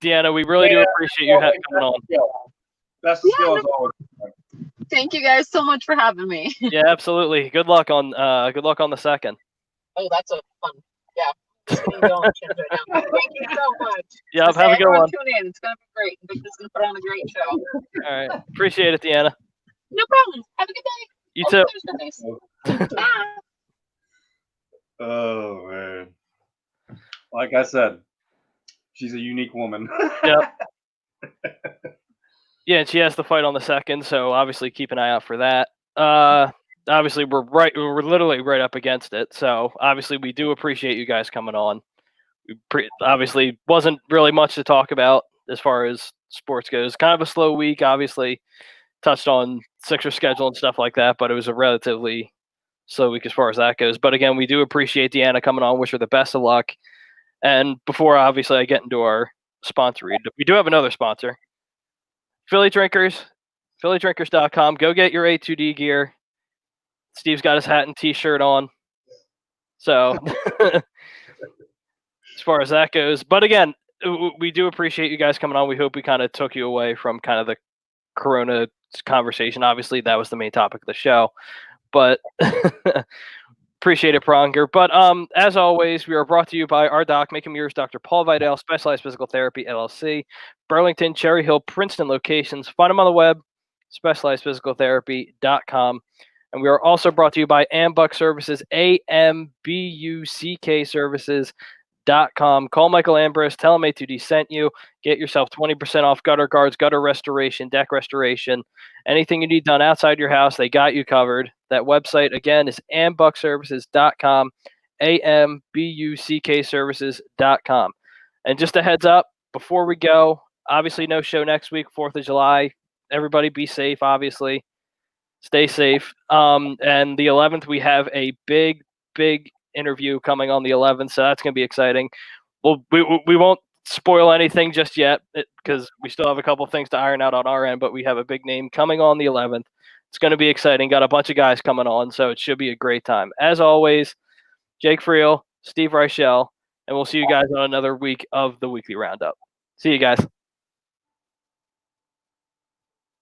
Deanna, we really do appreciate you coming on. Best of skill as always. Thank you guys so much for having me. Yeah, absolutely. Good luck on the second. Oh, that's a fun. Yeah. Thank you so much. Yeah, have a good one. Tune in. It's gonna be great. Victor's gonna put on a great show. All right. Appreciate it, Deanna. No problem. Have a good day. You too. Oh man. Like I said, she's a unique woman. Yep. Yeah, and she has the fight on the second, so obviously keep an eye out for that. Obviously we're literally right up against it, so obviously we do appreciate you guys coming on. Obviously wasn't really much to talk about as far as sports goes. Kind of a slow week, obviously. Touched on Sixers schedule and stuff like that, but it was a relatively slow week as far as that goes. But again, we do appreciate Deanna coming on. Wish her the best of luck. And before, obviously, I get into our sponsor read, we do have another sponsor. Philly Drinkers, phillydrinkers.com. Go get your A2D gear. Steve's got his hat and T-shirt on. So as far as that goes. But again, we do appreciate you guys coming on. We hope we kind of took you away from kind of the Corona conversation. Obviously, that was the main topic of the show. But appreciate it, Pronger. But as always, we are brought to you by our doc, Make 'em Yours, Dr. Paul Vidal, Specialized Physical Therapy, LLC, Burlington, Cherry Hill, Princeton locations. Find them on the web, specializedphysicaltherapy.com. And we are also brought to you by Ambuck Services, AMBUCK Services.com. Call Michael Ambrose, tell him A2D sent you. Get yourself 20% off gutter guards, gutter restoration, deck restoration. Anything you need done outside your house, they got you covered. That website, again, is ambuckservices.com, AMBUCK Services.com. And just a heads up, before we go, obviously no show next week, 4th of July. Everybody be safe, obviously. Stay safe. And the 11th, we have a big interview coming on the 11th, so that's going to be exciting. Well, we won't spoil anything just yet because we still have a couple things to iron out on our end, but we have a big name coming on the 11th. It's going to be exciting. Got a bunch of guys coming on, so it should be a great time. As always, Jake Friel, Steve Reichel, and we'll see you guys on another week of the Weekly Roundup. See you guys.